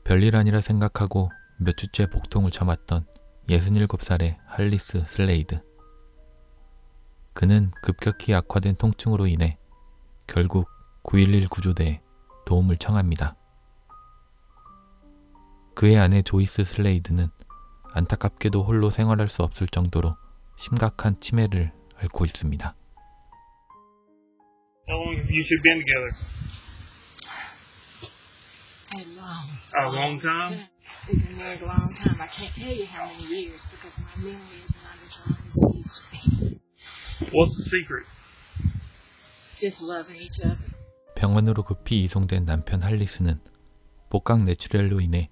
별일 아니라 생각하고 몇 주째 복통을 참았던 67살의 할리스 슬레이드. 그는 급격히 악화된 통증으로 인해 결국 911 구조대에 도움을 청합니다. 그의 아내 조이스 슬레이드는 안타깝게도 홀로 생활할 수 없을 정도로 심각한 치매를 앓고 있습니다. How long have you two been together? A long time? We've been married a long time. I can't tell you how many years because my memory is not as long as it used to be. What's the secret? Just loving each other. 병원으로 급히 이송된 남편 할리스는 복강 뇌출혈로 인해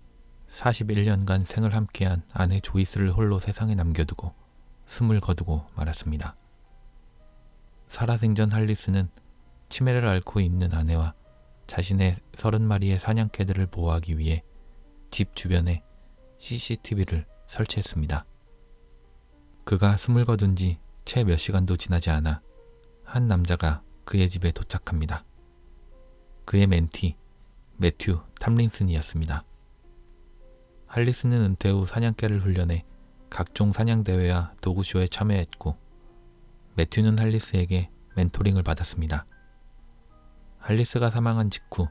41년간 생을 함께한 아내 조이스를 홀로 세상에 남겨두고 숨을 거두고 말았습니다. 살아생전 할리스는 치매를 앓고 있는 아내와 자신의 30마리의 사냥개들을 보호하기 위해 집 주변에 CCTV를 설치했습니다. 그가 숨을 거둔 지 채 몇 시간도 지나지 않아 한 남자가 그의 집에 도착합니다. 그의 멘티 매튜 탐린슨이었습니다. 할리스는 은퇴 후 사냥개를 훈련해 각종 사냥대회와 도구쇼에 참여했고 매튜는 할리스에게 멘토링을 받았습니다. 할리스가 사망한 직후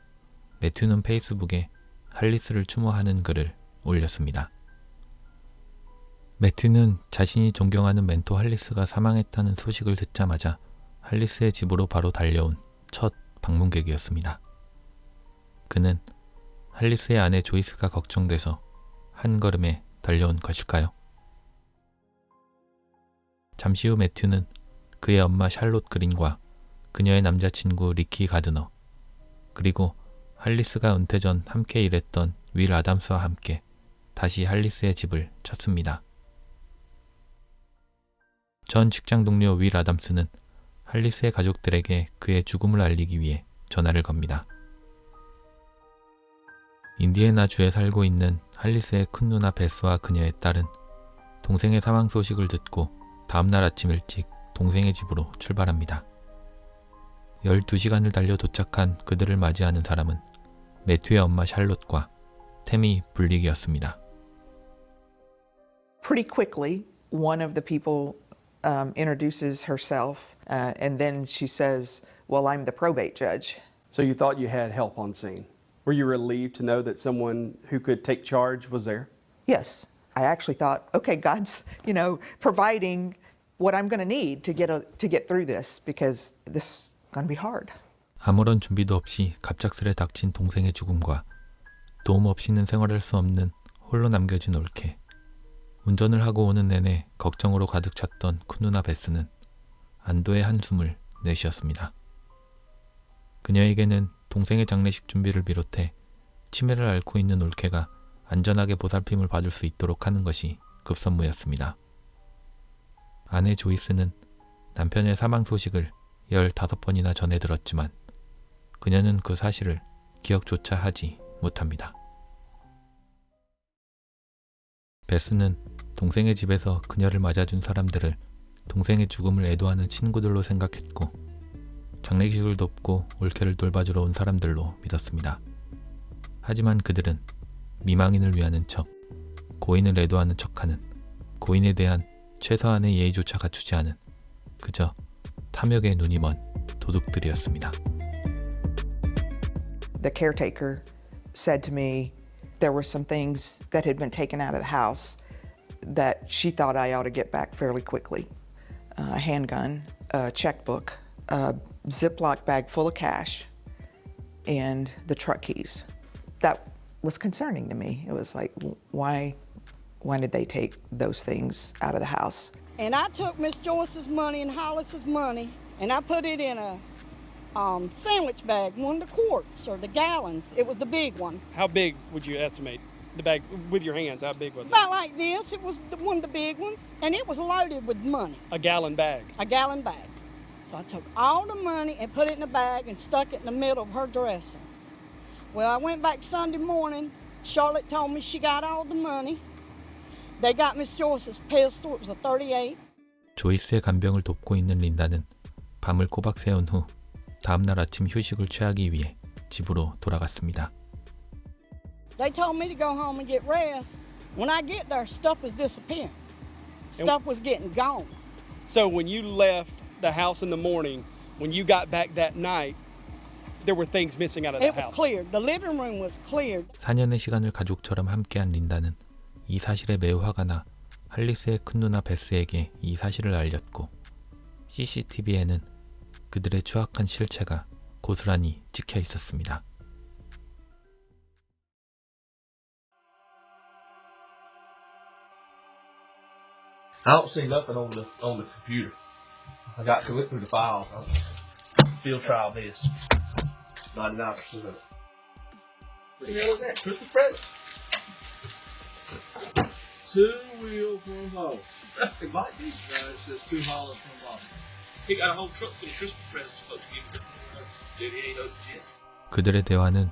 매튜는 페이스북에 할리스를 추모하는 글을 올렸습니다. 매튜는 자신이 존경하는 멘토 할리스가 사망했다는 소식을 듣자마자 할리스의 집으로 바로 달려온 첫 방문객이었습니다. 그는 할리스의 아내 조이스가 걱정돼서 한 걸음에 달려온 것일까요? 잠시 후 매튜는 그의 엄마 샬롯 그린과 그녀의 남자친구 리키 가드너, 그리고 할리스가 은퇴 전 함께 일했던 윌 아담스와 함께 다시 할리스의 집을 찾습니다. 전 직장 동료 윌 아담스는 할리스의 가족들에게 그의 죽음을 알리기 위해 전화를 겁니다. 인디애나 주에 살고 있는 할리스의 큰 누나 베스와 그녀의 딸은 동생의 사망 소식을 듣고 다음날 아침 일찍 동생의 집으로 출발합니다. 12시간을 달려 도착한 그들을 맞이하는 사람은 매튜의 엄마 샬롯과 태미 블릭이었습니다. Pretty quickly, one of the people introduces herself, and then she says, "Well, I'm the probate judge." So you thought you had help on scene. Were you relieved to know that someone who could take charge was there? Yes, I actually thought, okay, God's, providing what I'm going to need to get through this because this is going to be hard. 아무런 준비도 없이 갑작스레 닥친 동생의 죽음과 도움 없이는 생활할 수 없는 홀로 남겨진 올케. 운전을 하고 오는 내내 걱정으로 가득 찼던 큰누나 베스는 안도의 한숨을 내쉬었습니다. 그녀에게는 동생의 장례식 준비를 비롯해 치매를 앓고 있는 올케가 안전하게 보살핌을 받을 수 있도록 하는 것이 급선무였습니다. 아내 조이스는 남편의 사망 소식을 15번이나 전해 들었지만 그녀는 그 사실을 기억조차 하지 못합니다. 베스는 동생의 집에서 그녀를 맞아준 사람들을 동생의 죽음을 애도하는 친구들로 생각했고 장례식을 돕고 올케를 돌봐주러 온 사람들로 믿었습니다. 하지만 그들은 미망인을 위하는 척, 고인을 애도하는 척하는, 고인에 대한 최소한의 예의조차 갖추지 않은 그저 탐욕에 눈이 먼 도둑들이었습니다. The caretaker said to me there were some things that had been taken out of the house that she thought I ought to get back fairly quickly. A handgun, a checkbook, a Ziploc bag full of cash, and the truck keys. That was concerning to me. It was like, why did they take those things out of the house? And I took Miss Joyce's money and Hollis's money, and I put it in a sandwich bag, one of the quarts or the gallons. It was the big one. How big would you estimate the bag with your hands? How big was it? About like this. It was one of the big ones, and it was loaded with money. A gallon bag. A gallon bag. So I took all the money and put it in a bag and stuck it in the middle of her dresser. Well, I went back Sunday morning. Charlotte told me she got all the money. They got Miss Joyce's pistol. It was a .38. 조이스의 간병을 돕고 있는 린다는 밤을 꼬박 새운 후 다음날 아침 휴식을 취하기 위해 집으로 돌아갔습니다. They told me to go home and get rest. When I get there, stuff was disappearing. Stuff was getting gone. So when you left the house in the morning, when you got back that night, there were things missing out of the It was house. cleared. The living room was cleared. 4년의 시간을 가족처럼 함께한 린다는 이 사실에 매우 화가 나 할리스의 큰 누나 베스에게 이 사실을 알렸고 CCTV에는 그들의 추악한 실체가 고스란히 찍혀 있었습니다. I don't see nothing on the computer. I got to it through the files. Field trial this. 99% of it. What the hell is that? Christmas present? Two wheels, one hole. It might be. No, it says two hollows, one hole. He got a whole truck full of Christmas presents supposed to give me. Dude, he ain't opened yet. 그들의 대화는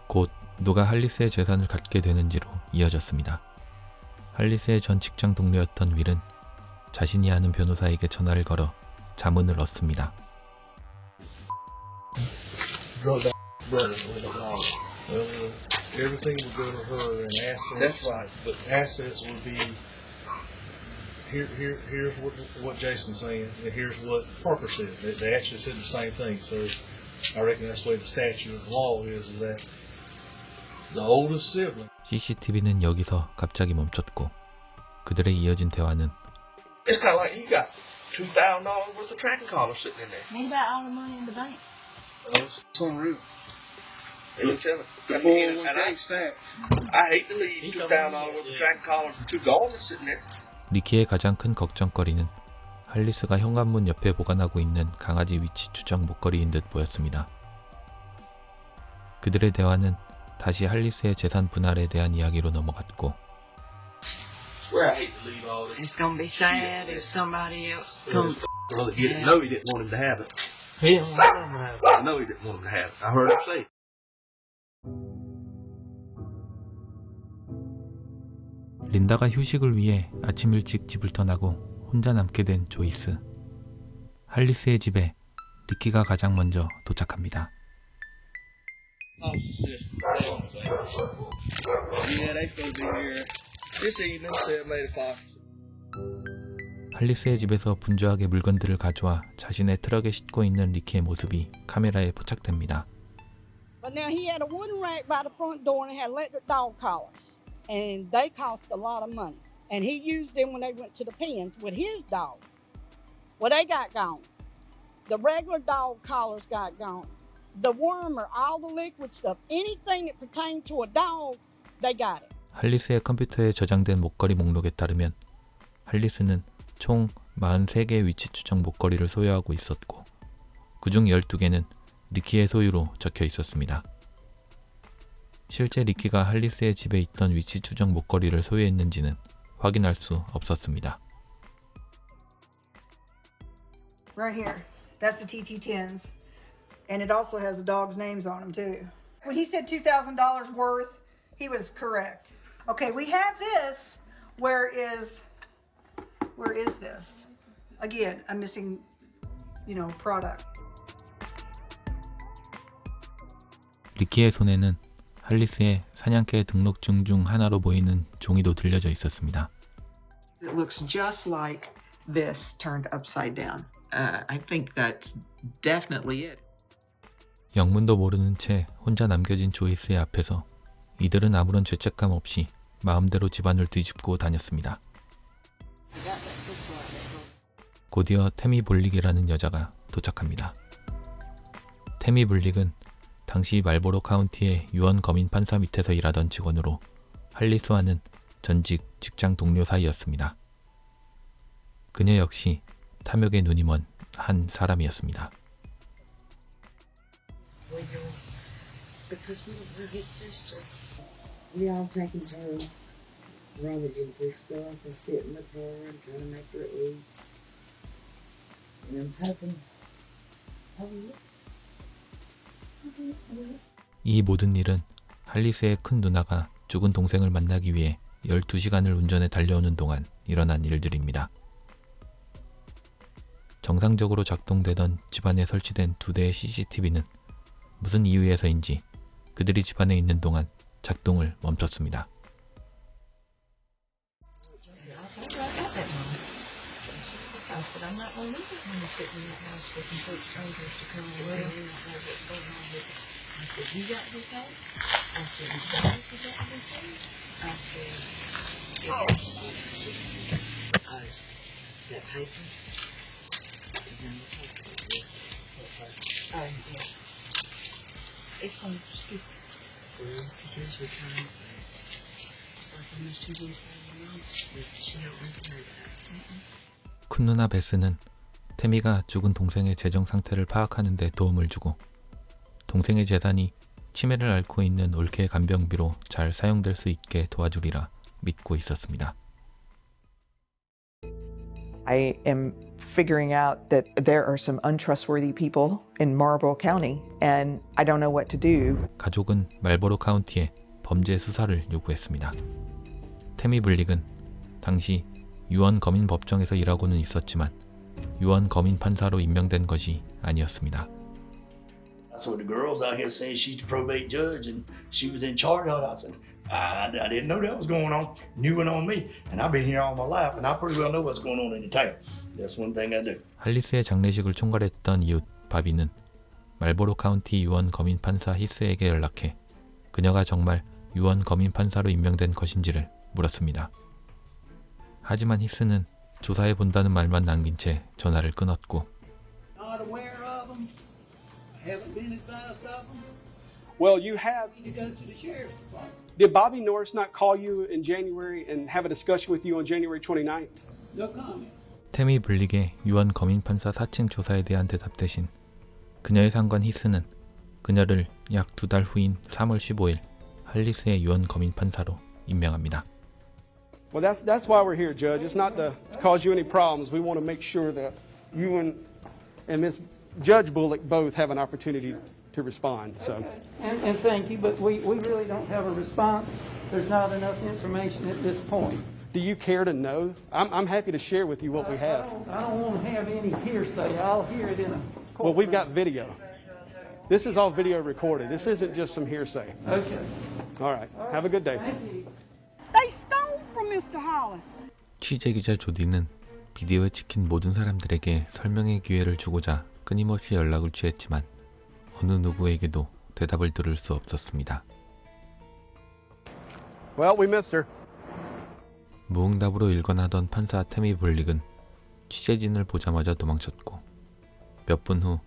곧 누가 할리스의 재산을 갖게 되는지로 이어졌습니다. 할리스의 전 직장 동료였던 윌은 자신이 아는 변호사에게 전화를 걸어 자문을 얻습니다. Everything would go to her, and assets. That's right. But assets would be. Here's what Jason's saying, and here's what Parker said. They actually said the same thing. So I reckon that's the way the statute of the law is that the oldest sibling. CCTV는 여기서 갑자기 멈췄고 그들의 이어진 대화는 It's kind of like you got $2,000 worth of tracking collars sitting in there. What about all the money in the bank? It's on roof. They were telling The me. 401k stack. I hate to leave $2,000 worth of tracking collars and two garments sitting there. 리키의 가장 큰 걱정거리는 할리스가 현관문 옆에 보관하고 있는 강아지 위치 추적 목걸이인 듯 보였습니다. 그들의 대화는 다시 할리스의 재산 분할에 대한 이야기로 넘어갔고 Swear I hate to leave all this. It's gonna be sad if somebody else comes. Well, he didn't know he didn't want him to have it. He didn't want him to have it. I know he didn't want him to have it. I heard him say it. 린다가 휴식을 위해 아침 일찍 집을 떠나고 혼자 남게 된 조이스. 할리스의 집에 리키가 가장 먼저 도착합니다. Yeah, they supposed to be here this evening, 7, 8 o'clock. 할리스의 집에서 분주하게 물건들을 가져와 자신의 트럭에 싣고 있는 리키의 모습이 카메라에 포착됩니다. But now he had a wooden rack by the front door and it had electric dog collars. And they cost a lot of money. And he used them when they went to the pens with his dog. Well, they got gone. The regular dog collars got gone. The wormer, all the liquid stuff, anything that pertained to a dog, they got it. 할리스의 컴퓨터에 저장된 목걸이 목록에 따르면 할리스는 총 43개의 위치 추적 목걸이를 소유하고 있었고 그중 12개는 리키의 소유로 적혀 있었습니다. 실제 리키가 할리스의 집에 있던 위치 추적 목걸이를 소유했는지는 확인할 수 없었습니다. Right here. That's the TT10s. And it also has the dog's names on them too. When he said $2,000 worth, he was correct. Okay, we have this. Where is this? Again, I'm missing, product. 리키의 손에는 할리스의 사냥개 등록증 중 하나로 보이는 종이도 들려져 있었습니다. It looks just like this turned upside down. I think that's definitely it. 영문도 모르는 채 혼자 남겨진 조이스의 앞에서 이들은 아무런 죄책감 없이 마음대로 집안을 뒤집고 다녔습니다. 곧이어 태미 볼릭이라는 여자가 도착합니다. 태미 볼릭은 당시 말보로 카운티의 유언 거민 판사 밑에서 일하던 직원으로 할리스와는 전직 직장 동료 사이였습니다. 그녀 역시 탐욕에 눈이 먼 한 사람이었습니다. Because we were his sister. We all taking turns rummaging through stuff and sitting in the car and trying to make her eat. And I'm hoping, 이 모든 일은 할리스의 큰 누나가 죽은 동생을 만나기 위해 12시간을 운전해 달려오는 동안 일어난 일들입니다. 정상적으로 작동되던 집안에 설치된 2대의 CCTV는 무슨 이유에서인지 그들이 집안에 있는 동안 작동을 멈췄습니다. It's on speaker. It says retired. Like almost 2 years ago, she don't recognize that. 큰 누나 베스는 태미가 죽은 동생의 재정 상태를 파악하는 데 도움을 주고 동생의 재산이 치매를 앓고 있는 올케의 간병비로 잘 사용될 수 있게 도와주리라 믿고 있었습니다. I am figuring out that there are some untrustworthy people in Marlboro County and I don't know what to do. 가족은 말보로 카운티에 범죄 수사를 요구했습니다. 태미 블릭은 당시 유언 거민 법정에서 일하고는 있었지만 유언 거민 판사로 임명된 것이 아니었습니다. So the girls out here saying she's the probate judge and she was in charge of it. I said, I didn't know that was going on. New one on me. And I've been here all my life and I pretty well know what's going on in the town. That's one thing I do. 할리스의 장례식을 총괄했던 이웃 바비는 말보로 카운티 유언 거민 판사 히스에게 연락해 그녀가 정말 유언 거민 판사로 임명된 것인지를 물었습니다. 하지만 히스는 조사해 본다는 말만 남긴 채 전화를 끊었고 Not aware of them. Haven't been advised of them. Well, you have. To go to the sheriff's department. Did Bobby Norris not call you in January and have a discussion with you on January 29th? No comment. 태미 블릭의 유언 거민 판사 사칭 조사에 대한 대답 대신 그녀의 상관 히스는 그녀를 약 2달 후인 3월 15일 할리스의 유언 거민 판사로 임명합니다. Well, that's why we're here, Judge. It's not to cause you any problems. We want to make sure that you and Miss Judge Bullock both have an opportunity to respond. So. And thank you, but we really don't have a response. There's not enough information at this point. Do you care to know? I'm happy to share with you what we have. I don't want to have any hearsay. I'll hear it in a court. Well, we've got video. This is all video recorded. This isn't just some hearsay. Okay. All right. Have a good day. Thank you. They stole from Mr. Hollis. 취재기자 조디는 비디오에 찍힌 모든 사람들에게 설명의 기회를 주고자 끊임없이 연락을 취했지만 어느 누구에게도 대답을 들을 수 없었습니다. Well, we missed her. 무응답으로 일관하던 판사 태미 블릭은 취재진을 보자마자 도망쳤고 몇 분 후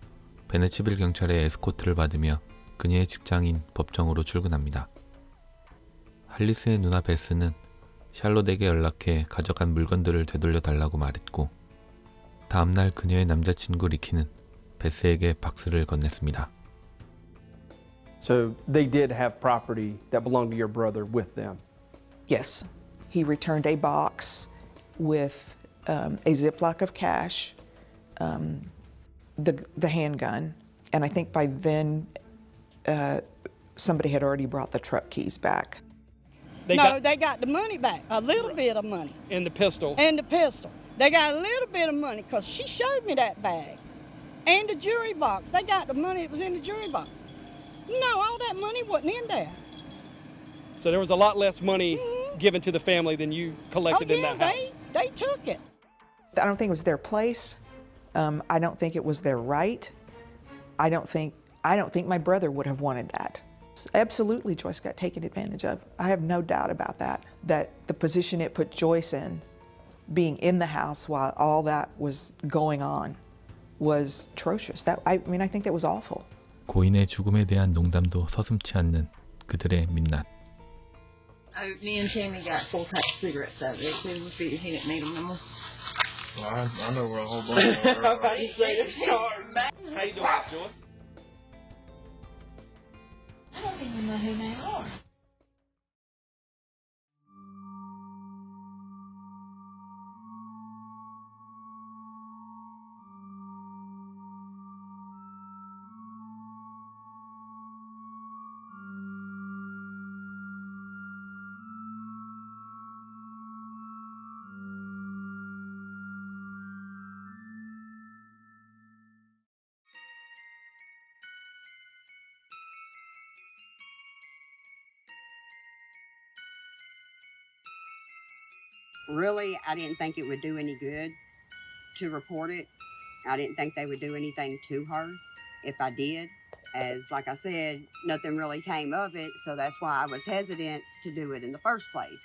베네치빌 경찰의 에스코트를 받으며 그녀의 직장인 법정으로 출근합니다. 할리스의 누나 베스는 샬롯에게 연락해 가져간 물건들을 되돌려 달라고 말했고 다음날 그녀의 남자친구 리키는 베스에게 박스를 건넸습니다. So they did have property that belonged to your brother with them. Yes, he returned a box with a Ziploc of cash, the handgun, and I think by then somebody had already brought the truck keys back. They got the money back, a little bit of money. And the pistol. And the pistol. They got a little bit of money because she showed me that bag. And the jury box. They got the money that was in the jury box. No, all that money wasn't in there. So there was a lot less money given to the family than you collected in that house. They took it. I don't think it was their place. I don't think it was their right. I don't think my brother would have wanted that. Absolutely, Joyce got taken advantage of. I have no doubt about that. That the position it put Joyce in, being in the house while all that was going on, was atrocious. I think that was awful. 고인의 죽음에 대한 농담도 서슴지 않는 그들의 민낯. Me and Tammy got 4 packs of cigarettes out there too. He didn't need them no more. Well, I know where a whole bunch of them are. How you doing, Joyce? I don't even know who they are. Really, I didn't think it would do any good to report it. I didn't think they would do anything to her if I did. As like I said, nothing really came of it, so that's why I was hesitant to do it in the first place.